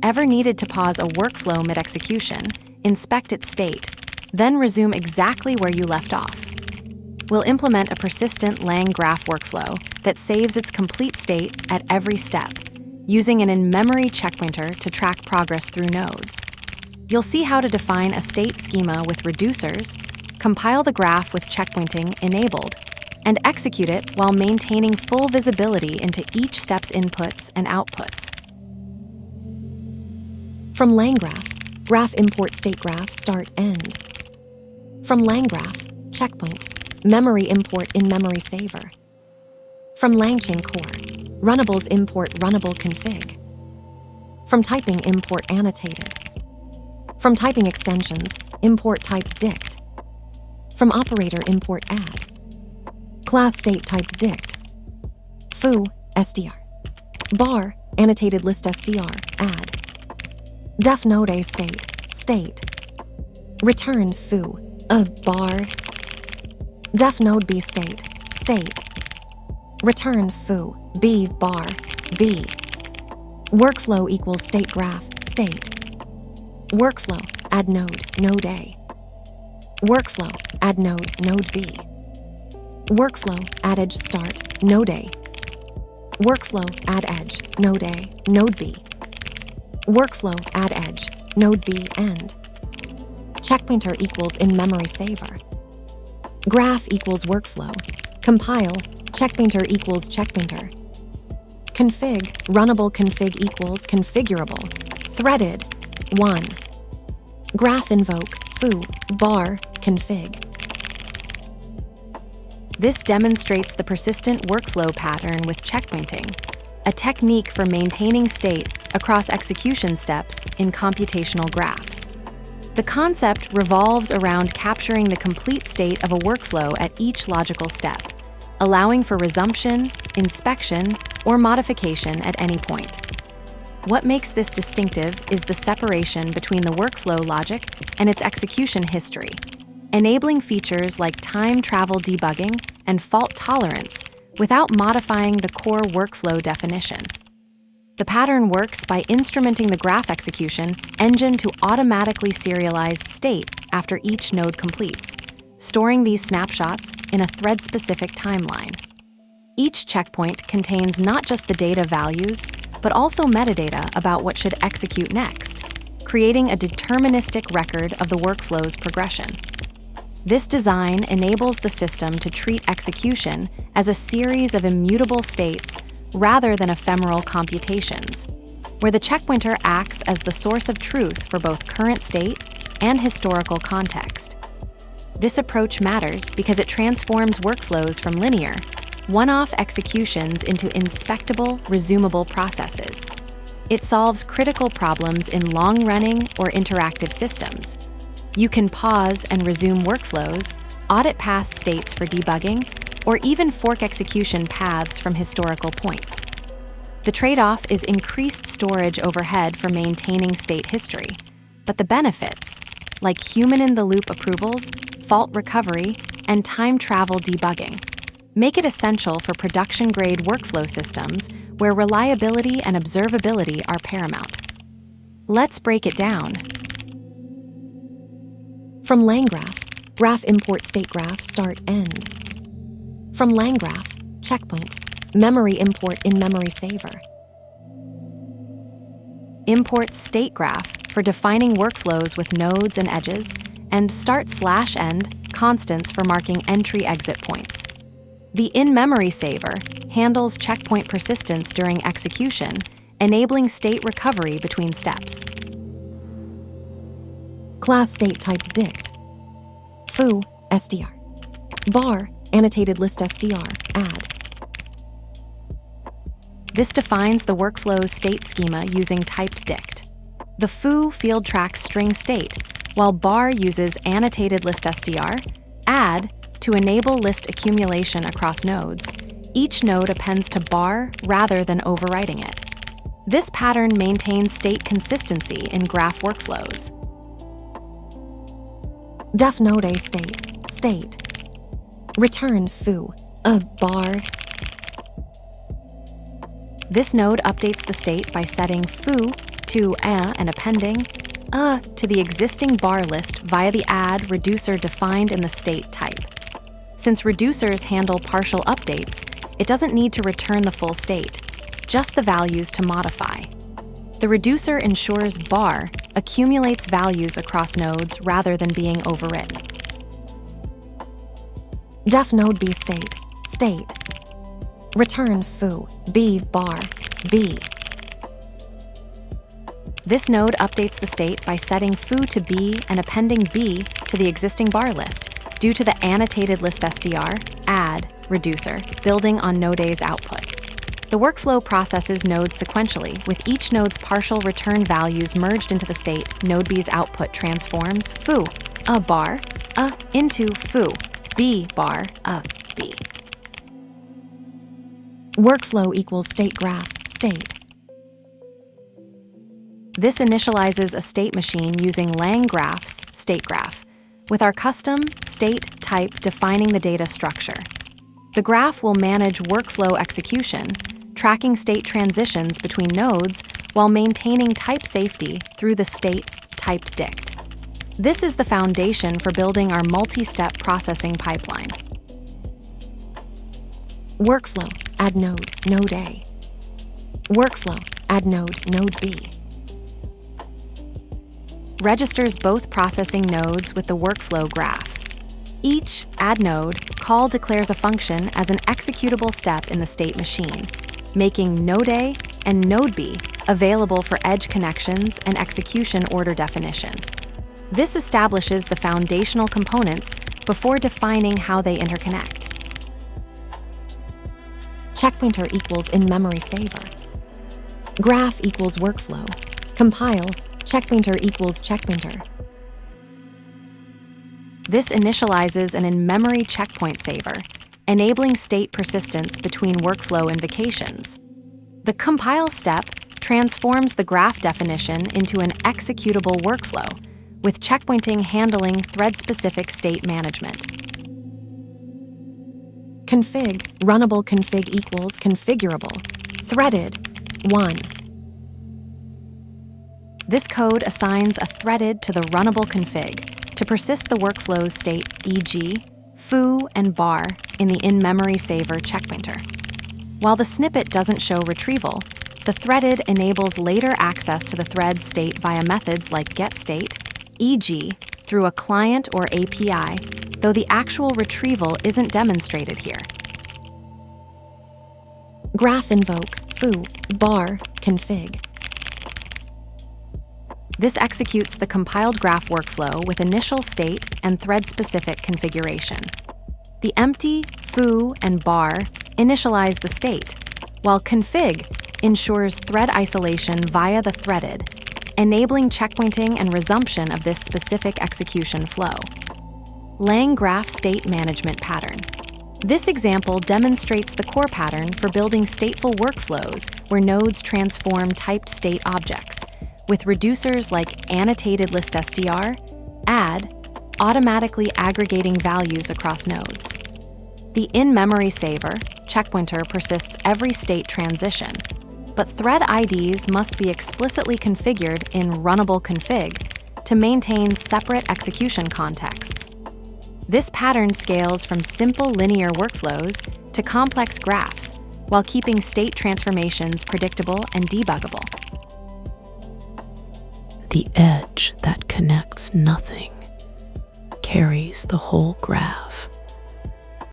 ever needed to pause a workflow mid-execution, inspect its state, then resume exactly where you left off. We'll implement a persistent LangGraph workflow that saves its complete state at every step, using an in-memory checkpointer to track progress through nodes. You'll see how to define a state schema with reducers, compile the graph with checkpointing enabled, and execute it while maintaining full visibility into each step's inputs and outputs. From LangGraph, graph import state graph start end. From LangGraph, checkpoint, memory import in-memory saver. From LangChain core, runnables import runnable config. From typing import annotated. From typing extensions, import type dict. From operator import add. Class state type dict. Foo, SDR. Bar, annotated list SDR, add. Def node a state. Returned foo, bar. Def node b state. Returned foo, b bar, b. Workflow equals state graph, state. Workflow, add node A. Workflow, add node B. Workflow, add edge start, node A. Workflow, add edge, node A, node B. Workflow, add edge, node B, end. Checkpointer equals in-memory saver. Graph equals workflow. Compile, checkpointer equals checkpointer. Config, runnable config equals configurable. Threaded, 1. Graph invoke, foo, bar, config. This demonstrates the persistent workflow pattern with checkpointing, a technique for maintaining state across execution steps in computational graphs. The concept revolves around capturing the complete state of a workflow at each logical step, allowing for resumption, inspection, or modification at any point. What makes this distinctive is the separation between the workflow logic and its execution history, enabling features like time travel debugging and fault tolerance without modifying the core workflow definition. The pattern works by instrumenting the graph execution engine to automatically serialize state after each node completes, storing these snapshots in a thread-specific timeline. Each checkpoint contains not just the data values, but also metadata about what should execute next, creating a deterministic record of the workflow's progression. This design enables the system to treat execution as a series of immutable states rather than ephemeral computations, where the checkpointer acts as the source of truth for both current state and historical context. This approach matters because it transforms workflows from linear, one-off executions into inspectable, resumable processes. It solves critical problems in long-running or interactive systems. You can pause and resume workflows, audit past states for debugging, or even fork execution paths from historical points. The trade-off is increased storage overhead for maintaining state history, but the benefits, like human-in-the-loop approvals, fault recovery, and time travel debugging, make it essential for production-grade workflow systems where reliability and observability are paramount. Let's break it down. From LangGraph, graph import state graph start end. From LangGraph, checkpoint, memory import in-memory saver. Import state graph for defining workflows with nodes and edges, and start/end constants for marking entry-exit points. The in-memory saver handles checkpoint persistence during execution, enabling state recovery between steps. Class state type dict. Foo, SDR. Bar, annotated list SDR, add. This defines the workflow's state schema using typed dict. The foo field tracks string state, while bar uses annotated list SDR, add to enable list accumulation across nodes. Each node appends to bar rather than overwriting it. This pattern maintains state consistency in graph workflows. Def node a state. Returned foo, bar. This node updates the state by setting foo to and appending to the existing bar list via the add reducer defined in the state type. Since reducers handle partial updates, it doesn't need to return the full state, just the values to modify. The reducer ensures bar accumulates values across nodes rather than being overwritten. Def node b state. Return foo b bar b. This node updates the state by setting foo to b and appending b to the existing bar list due to the annotated list str add reducer building on node A's output. The workflow processes nodes sequentially, with each node's partial return values merged into the state. Node B's output transforms foo a bar into foo b bar b. Workflow equals state graph state. This initializes a state machine using LangGraph's state graph, with our custom state type defining the data structure. The graph will manage workflow execution, tracking state transitions between nodes while maintaining type safety through the state typed dict. This is the foundation for building our multi-step processing pipeline. Workflow, add node A. Workflow, add node B. Registers both processing nodes with the workflow graph. Each add node call declares a function as an executable step in the state machine, making node A and node B available for edge connections and execution order definition. This establishes the foundational components before defining how they interconnect. Checkpointer equals in-memory saver. Graph equals workflow. Compile, checkpointer equals checkpointer. This initializes an in-memory checkpoint saver, enabling state persistence between workflow invocations. The compile step transforms the graph definition into an executable workflow, with checkpointing handling thread-specific state management. Config, runnable config equals configurable. Threaded, 1. This code assigns a threaded to the runnable config to persist the workflow's state, e.g., foo and bar in the in-memory saver checkpointer. While the snippet doesn't show retrieval, the threaded enables later access to the thread state via methods like getState, e.g., through a client or API, though the actual retrieval isn't demonstrated here. Graph invoke, foo, bar, config. This executes the compiled graph workflow with initial state and thread-specific configuration. The empty, foo, and bar initialize the state, while config ensures thread isolation via the threaded, enabling checkpointing and resumption of this specific execution flow. LangGraph state management pattern. This example demonstrates the core pattern for building stateful workflows where nodes transform typed state objects, with reducers like annotated list str, add, automatically aggregating values across nodes. The in-memory saver, checkpointer, persists every state transition, but thread IDs must be explicitly configured in runnable config to maintain separate execution contexts. This pattern scales from simple linear workflows to complex graphs while keeping state transformations predictable and debuggable. The edge that connects nothing carries the whole graph.